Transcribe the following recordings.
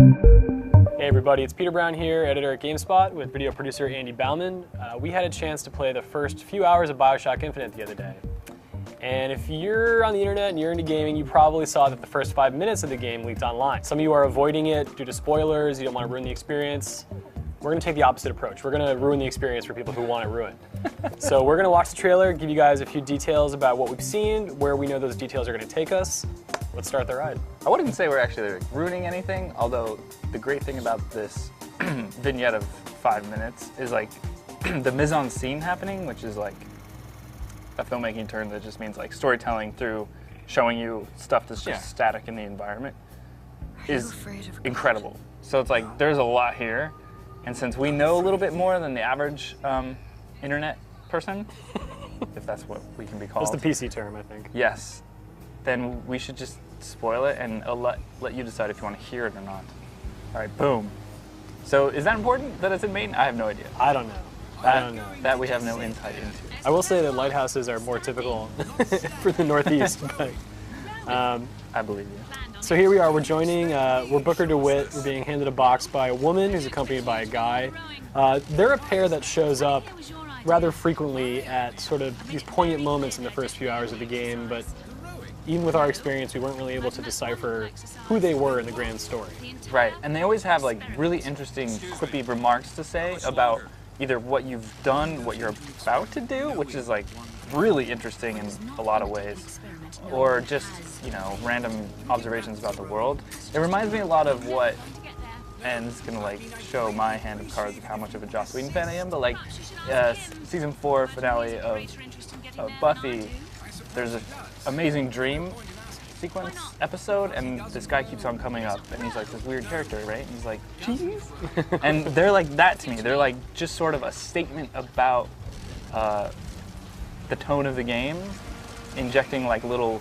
Hey everybody, it's Peter Brown here, editor at GameSpot with video producer Andy Bauman. We had a chance to play the first few hours of Bioshock Infinite the other day. And if you're on the internet and you're into gaming, you probably saw that the first 5 minutes of the game leaked online. Some of you are avoiding it due to spoilers, you don't want to ruin the experience. We're going to take the opposite approach. We're going to ruin the experience for people who want it ruined. So we're going to watch the trailer, give you guys a few details about what we've seen, where we know those details are going to take us. Let's start the ride. I wouldn't even say we're actually ruining anything, although the great thing about this vignette of 5 minutes is like the mise-en-scene happening, which is like a filmmaking term that just means like storytelling through showing you stuff that's just static in the environment, is incredible. So it's like there's a lot here, and since we know a little bit more than the average internet person, if that's what we can be called. That's the PC term, I think. Yes. Then we should just spoil it and let you decide if you want to hear it or not. All right, boom. So is that important that it's in Maine? I have no idea. I don't know. I don't know. That we have no insight into. I will say that lighthouses are more typical for the Northeast, but I believe you. So here we are, we're Booker DeWitt, we're being handed a box by a woman who's accompanied by a guy. They're a pair that shows up rather frequently at sort of these poignant moments in the first few hours of the game, but even with our experience, we weren't really able to decipher who they were in the grand story. Right, and they always have like really interesting, quippy remarks to say about either what you've done, what you're about to do, which is like really interesting in a lot of ways, or just, you know, random observations about the world. It reminds me a lot of what, and it's gonna like show my hand of cards of how much of a Joss Whedon fan I am, but like season 4 finale of Buffy, there's an amazing dream sequence episode, and this guy keeps on coming up, and he's like this weird character, right? And he's like, cheese? And they're like that to me. They're like just sort of a statement about the tone of the game, injecting like little,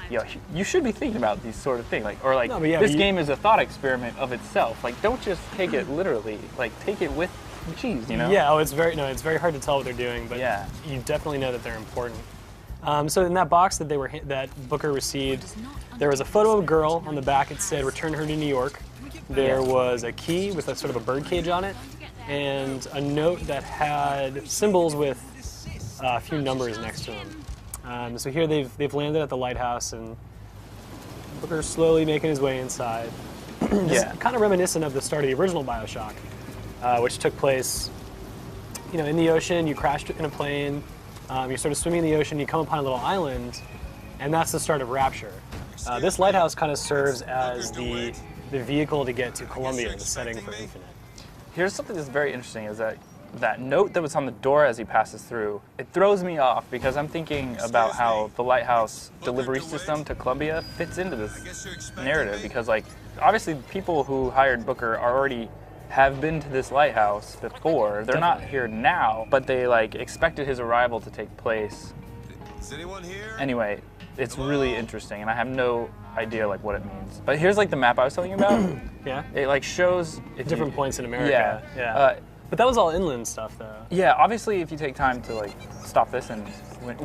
you know, you should be thinking about these sort of things, like, or like, this game is a thought experiment of itself. Like, don't just take it literally. Like, take it with cheese, you know? Yeah. Oh, it's very hard to tell what they're doing, but yeah, you definitely know that they're important. So in that box that that Booker received, there was a photo of a girl on the back. It said, "Return her to New York." There was a key with a sort of a birdcage on it, and a note that had symbols with a few numbers next to them. So here they've landed at the lighthouse, and Booker's slowly making his way inside. Yeah, kind of reminiscent of the start of the original Bioshock, which took place, you know, in the ocean. You crashed in a plane. You're sort of swimming in the ocean, you come upon a little island, and that's the start of Rapture. This lighthouse kind of serves as the vehicle to get to Columbia, the setting for Infinite. Here's something that's very interesting, is that note that was on the door as he passes through, it throws me off because I'm thinking about how the lighthouse delivery system to Columbia fits into this narrative, because like, obviously people who hired Booker have been to this lighthouse before. They're not here now, but they like expected his arrival to take place. Anyway, it's really interesting, and I have no idea like what it means. But here's like the map I was telling you about. Yeah. It like shows different points in America. Yeah. Yeah. But that was all inland stuff, though. Yeah. Obviously, if you take time to like stop this, and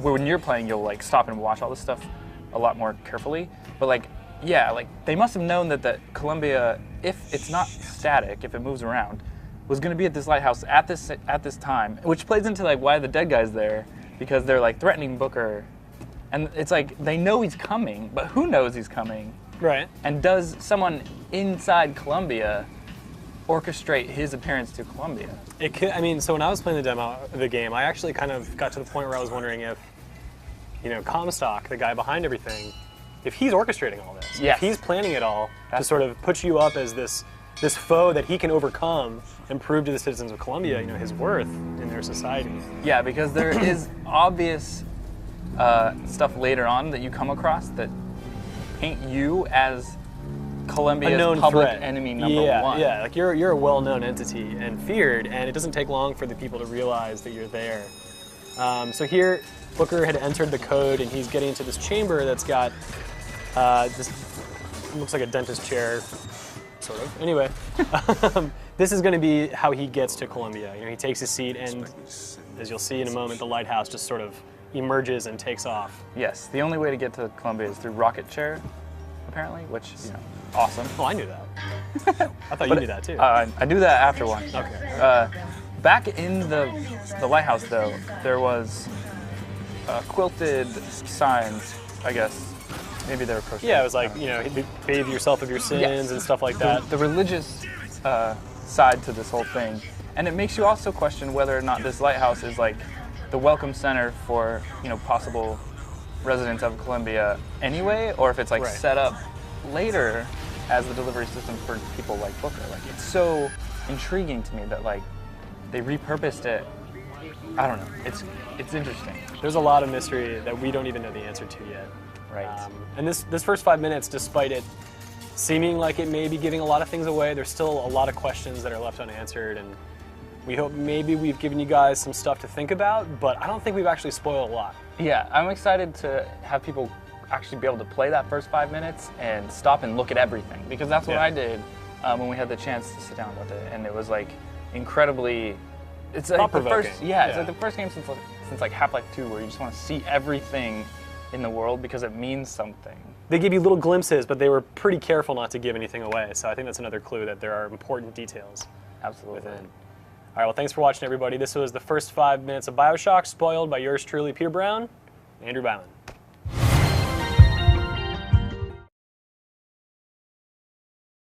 when you're playing, you'll like stop and watch all this stuff a lot more carefully. But like, yeah, like they must have known that Columbia, if it's not static, if it moves around, was going to be at this lighthouse at this time, which plays into like why the dead guy's there, because they're like threatening Booker, and it's like they know he's coming, but who knows he's coming? Right. And does someone inside Columbia orchestrate his appearance to Columbia? It could. I mean, so when I was playing the game, I actually kind of got to the point where I was wondering if, you know, Comstock, the guy behind everything, if he's orchestrating all this, yes, if he's planning it all to sort of put you up as this foe that he can overcome and prove to the citizens of Columbia, you know, his worth in their society. Yeah, because there is obvious stuff later on that you come across that paint you as Columbia's public enemy number one. Yeah, like you're a well-known entity and feared, and it doesn't take long for the people to realize that you're there. So here, Booker had entered the code, and he's getting into this chamber that's got this looks like a dentist chair, sort of. Anyway, this is going to be how he gets to Columbia. You know, he takes his seat, and as you'll see in a moment, the lighthouse just sort of emerges and takes off. Yes, the only way to get to Columbia is through rocket chair, apparently, which, you know, awesome. Oh, I knew that. I thought you knew that too. I do that after one. Okay. Back in the lighthouse, though, there was quilted signs, I guess. Maybe they were posters. Yeah, it was like, you know, bathe yourself of your sins and stuff like that. The religious side to this whole thing. And it makes you also question whether or not this lighthouse is like the welcome center for, you know, possible residents of Columbia anyway, or if it's like set up later as the delivery system for people like Booker. Like, it's so intriguing to me that like they repurposed it. I don't know. It's interesting. There's a lot of mystery that we don't even know the answer to yet. Right. And this first 5 minutes, despite it seeming like it may be giving a lot of things away, there's still a lot of questions that are left unanswered, and we hope maybe we've given you guys some stuff to think about, but I don't think we've actually spoiled a lot. Yeah, I'm excited to have people actually be able to play that first 5 minutes and stop and look at everything, because that's what I did when we had the chance to sit down with it, and it was like incredibly. It's like the first, it's like the first game since like Half-Life 2 where you just want to see everything in the world because it means something. They give you little glimpses, but they were pretty careful not to give anything away, so I think that's another clue that there are important details. Absolutely. Within. All right, well, thanks for watching, everybody. This was the first 5 minutes of Bioshock, spoiled by yours truly, Peter Brown, Andrew Byman.